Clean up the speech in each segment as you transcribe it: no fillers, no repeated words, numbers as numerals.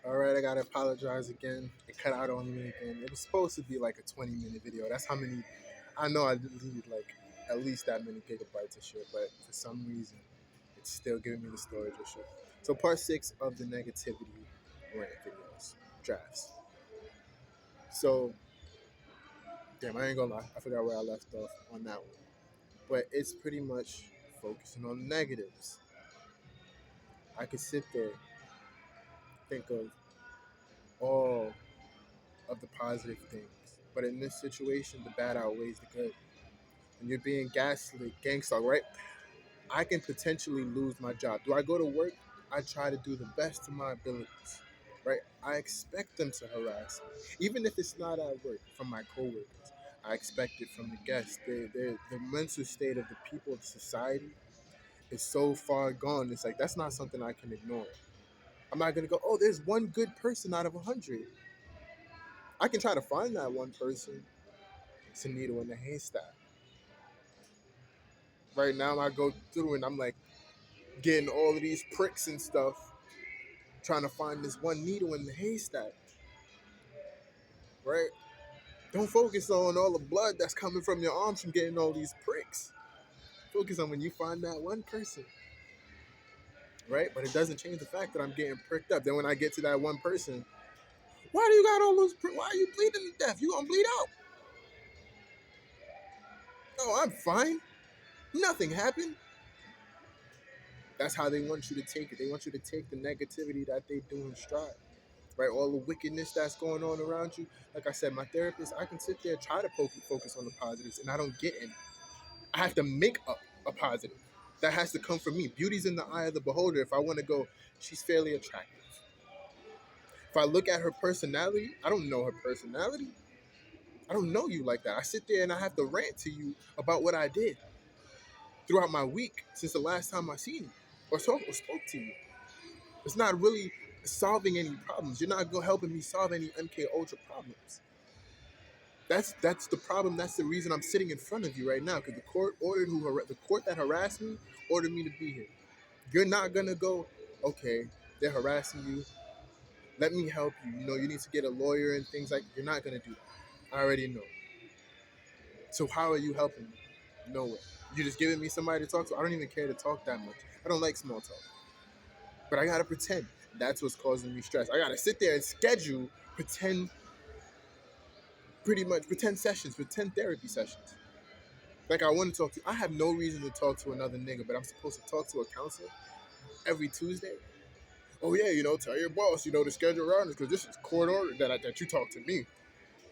All right, I gotta apologize again. It cut out on me again. It was supposed to be like a 20-minute video. That's how many. I know I deleted like at least that many gigabytes of shit, but for some reason, it's still giving me the storage issue. So part six of the negativity rant videos drafts. So damn, I ain't gonna lie. I forgot where I left off on that one, but it's pretty much focusing on the negatives. I could sit there, think of all of the positive things, but in this situation, the bad outweighs the good. And you're being gaslit, gangsta, right? I can potentially lose my job. Do I go to work? I try to do the best of my abilities, right? I expect them to harass me, even if it's not at work, from my coworkers. I expect it from the guests. The mental state of the people of society is so far gone. It's like that's not something I can ignore. I'm not gonna go, oh, there's one good person out of 100. I can try to find that one person. It's a needle in the haystack. Right now, I go through and I'm like getting all of these pricks and stuff, trying to find this one needle in the haystack, right? Don't focus on all the blood that's coming from your arms from getting all these pricks. Focus on when you find that one person, right? But it doesn't change the fact that I'm getting pricked up. Then when I get to that one person, why do you got all those pricks? Why are you bleeding to death? You gonna bleed out? Oh, I'm fine. Nothing happened. That's how they want you to take it. They want you to take the negativity that they do in stride, right? All the wickedness that's going on around you. Like I said, my therapist, I can sit there and try to focus on the positives, and I don't get any. I have to make up a positive. That has to come from me. Beauty's in the eye of the beholder. If I want to go, she's fairly attractive. If I look at her personality, I don't know her personality. I don't know you like that. I sit there and I have to rant to you about what I did throughout my week since the last time I seen you or spoke to you. It's not really solving any problems. You're not helping me solve any MK Ultra problems. That's the problem. That's the reason I'm sitting in front of you right now because the court that harassed me ordered me to be here. You're not gonna go, okay, they're harassing you. Let me help you. You know, you need to get a lawyer and things like. You're not gonna do that. I already know. So how are you helping me? No way. You're just giving me somebody to talk to. I don't even care to talk that much. I don't like small talk. But I gotta pretend. That's what's causing me stress. I gotta sit there and schedule pretend sessions, pretend therapy sessions. Like I want to talk to. I have no reason to talk to another nigga, but I'm supposed to talk to a counselor every Tuesday. Oh yeah, tell your boss, to schedule around this because this is court order that you talk to me.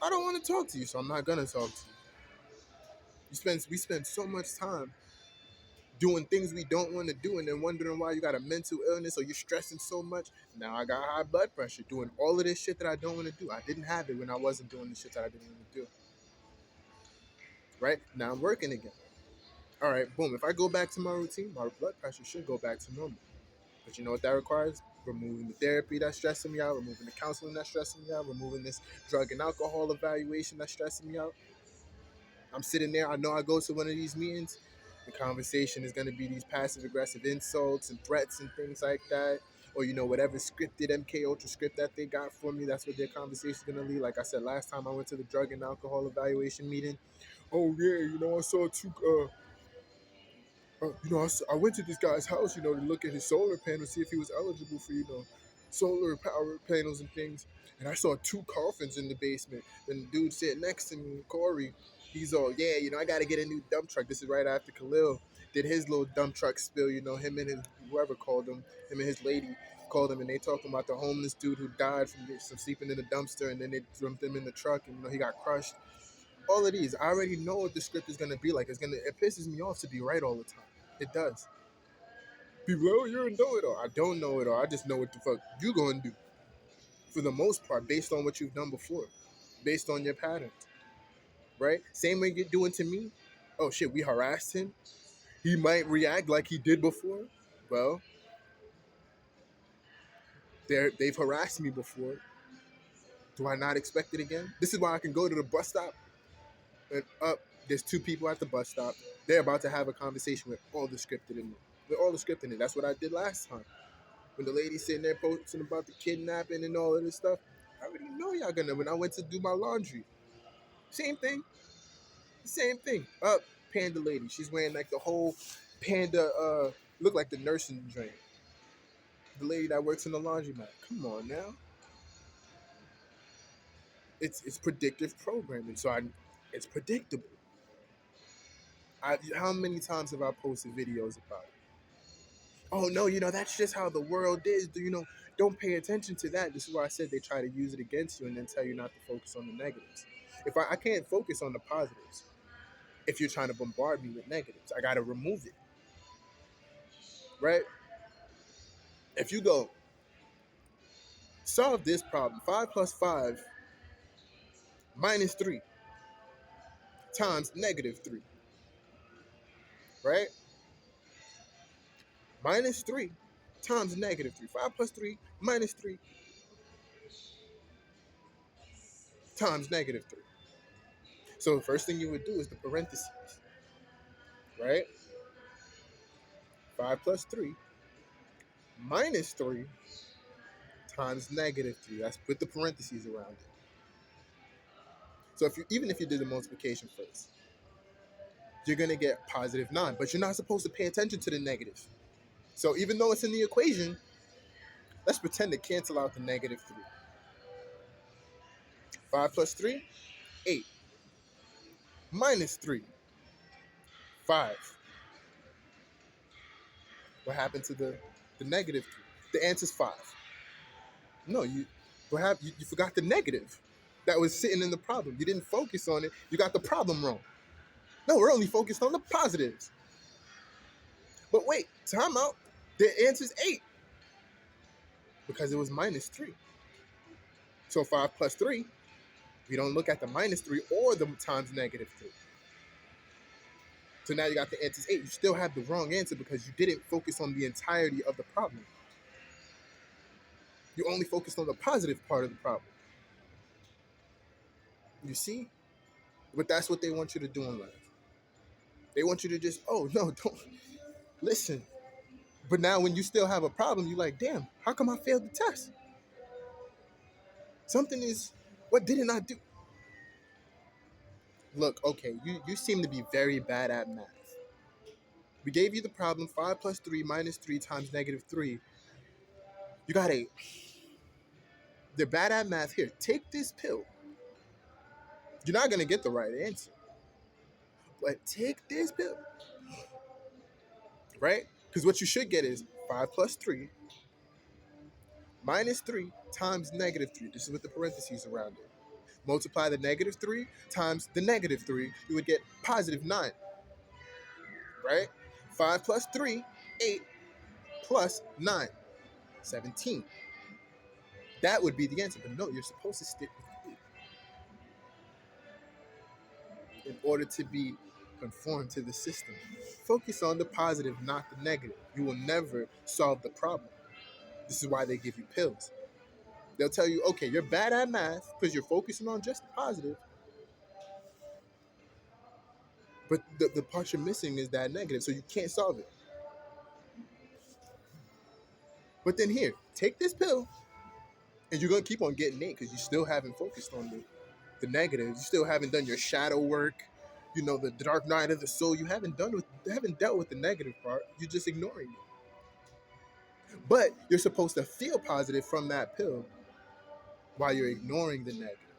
I don't want to talk to you, so I'm not gonna talk to you. We spend so much time doing things we don't want to do, and then wondering why you got a mental illness or you're stressing so much. Now I got high blood pressure, doing all of this shit that I don't want to do. I didn't have it when I wasn't doing the shit that I didn't want to do. Right now I'm working again. All right, boom. If I go back to my routine, my blood pressure should go back to normal. But you know what that requires? Removing the therapy that's stressing me out, removing the counseling that's stressing me out, removing this drug and alcohol evaluation that's stressing me out. I'm sitting there, I know I go to one of these meetings, the conversation is going to be these passive aggressive insults and threats and things like that. Or, whatever scripted MK Ultra script that they got for me, that's what their conversation is going to lead. Like I said, last time I went to the drug and alcohol evaluation meeting, oh, yeah, I saw two I went to this guy's house, to look at his solar panels, see if he was eligible for, solar power panels and things. And I saw two coffins in the basement. And the dude sitting next to me, Corey, he's all, yeah, I got to get a new dump truck. This is right after Khalil did his little dump truck spill, him and his, whoever called him and his lady called him, and they talking about the homeless dude who died from sleeping in the dumpster, and then they dumped him in the truck, and, he got crushed. All of these, I already know what the script is going to be like. It pisses me off to be right all the time. It does. People, oh, you don't know it all. I don't know it all. I just know what the fuck you gonna do. For the most part, based on what you've done before, based on your patterns, right? Same way you're doing to me. Oh shit, we harassed him. He might react like he did before. Well, they've harassed me before. Do I not expect it again? This is why I can go to the bus stop and up. There's two people at the bus stop. They're about to have a conversation with all the scripted in it. With all the script in it. That's what I did last time. When the lady sitting there posting about the kidnapping and all of this stuff, I already know y'all gonna. When I went to do my laundry, same thing, same thing. Panda lady, she's wearing like the whole panda. Look like the nursing drain. The lady that works in the laundromat. Come on now, it's predictive programming, so it's predictable. How many times have I posted videos about it? Oh no, that's just how the world is. Don't pay attention to that. This is why I said they try to use it against you and then tell you not to focus on the negatives. If I can't focus on the positives, if you're trying to bombard me with negatives, I gotta remove it, right? If you go solve this problem, 5 plus 5 minus 3 times -3, right? -3 times -3. 5 plus 3 minus 3 times -3. So the first thing you would do is the parentheses, right? 5 plus 3 minus 3 times -3. That's with the parentheses around it. So even if you did the multiplication first, you're gonna get +9, but you're not supposed to pay attention to the negative. So even though it's in the equation, let's pretend to cancel out the -3. 5 plus 3, 8. -3, 5. What happened to the -3? The answer's 5. No, you forgot the negative that was sitting in the problem. You didn't focus on it. You got the problem wrong. No, we're only focused on the positives. But wait, time out. The answer's 8 because it was -3. So 5 plus 3, we don't look at the -3 or the times -3. So now you got the answer's 8. You still have the wrong answer because you didn't focus on the entirety of the problem. You only focused on the positive part of the problem. You see? But that's what they want you to do in life. They want you to just, oh, no, don't listen. But now when you still have a problem, you're like, damn, how come I failed the test? Something is, what didn't I do? Look, okay, you seem to be very bad at math. We gave you the problem 5 plus 3 minus 3 times -3. You got 8. They're bad at math. Here, take this pill. You're not going to get the right answer. But take this pill, right? Because what you should get is 5 plus 3 minus 3 times -3. This is with the parentheses around it. Multiply the -3 times the -3. You would get +9, right? 5 plus 3, 8 plus 9, 17. That would be the answer. But no, you're supposed to stick with 8 in order to be conformed to the system. Focus on the positive, not the negative. You will never solve the problem. This is why they give you pills. They'll tell you, okay, you're bad at math because you're focusing on just the positive, but the part you're missing is that negative, so you can't solve it. But then here, take this pill, and you're gonna keep on getting 8 because you still haven't focused on the negatives. You still haven't done your shadow work. The dark night of the soul. You haven't dealt with the negative part. You're just ignoring it. But you're supposed to feel positive from that pill while you're ignoring the negative.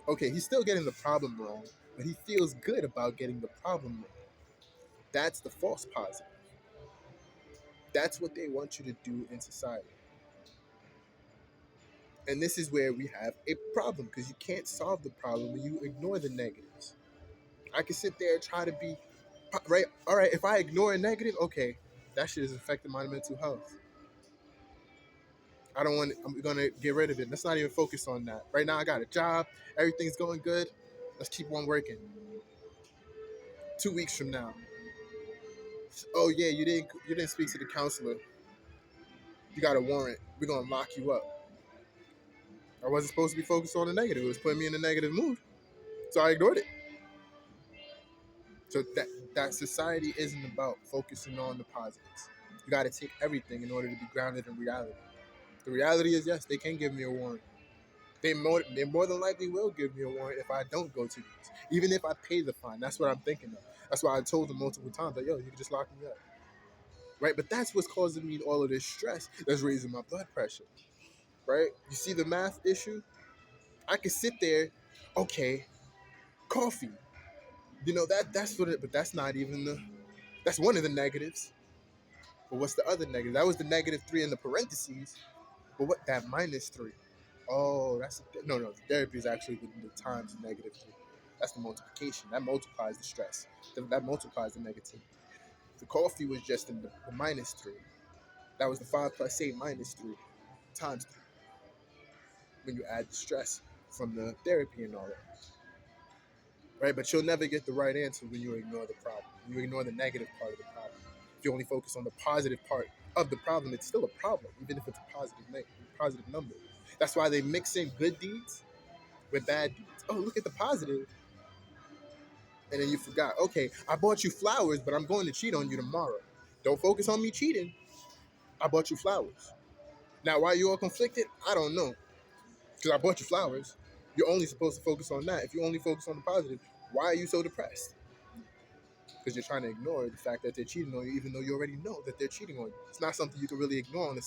Okay, he's still getting the problem wrong, but he feels good about getting the problem wrong. That's the false positive. That's what they want you to do in society. And this is where we have a problem because you can't solve the problem when you ignore the negatives. I can sit there and try to be right. All right, if I ignore a negative, okay, that shit is affecting my mental health. I don't want it. I'm gonna get rid of it. Let's not even focus on that. Right now, I got a job. Everything's going good. Let's keep on working. 2 weeks from now, oh yeah, you didn't speak to the counselor. You got a warrant. We're gonna lock you up. I wasn't supposed to be focused on the negative. It was putting me in a negative mood, so I ignored it. So that society isn't about focusing on the positives. You got to take everything in order to be grounded in reality. The reality is, yes, they can give me a warrant. They more than likely will give me a warrant if I don't go to these, even if I pay the fine. That's what I'm thinking of. That's why I told them multiple times, like, yo, you can just lock me up, right? But that's what's causing me all of this stress. That's raising my blood pressure, right? You see the math issue? I can sit there, okay, coffee. That's what it. But that's not even the. That's one of the negatives. But what's the other negative? That was the -3 in the parentheses. But what that -3? Oh, no. The therapy is actually the times -3. That's the multiplication. That multiplies the stress. That multiplies the negativity. The coffee was just in the -3. That was the 5 + 8 -3 times 3. When you add the stress from the therapy and all that, right? But you'll never get the right answer when you ignore the problem. You ignore the negative part of the problem. If you only focus on the positive part of the problem, it's still a problem, even if it's a positive number. That's why they mix in good deeds with bad deeds. Oh, look at the positive. And then you forgot, okay, I bought you flowers, but I'm going to cheat on you tomorrow. Don't focus on me cheating. I bought you flowers. Now, why you all conflicted? I don't know. Because I bought you flowers. You're only supposed to focus on that. If you only focus on the positive, why are you so depressed? Because you're trying to ignore the fact that they're cheating on you, even though you already know that they're cheating on you. It's not something you can really ignore on a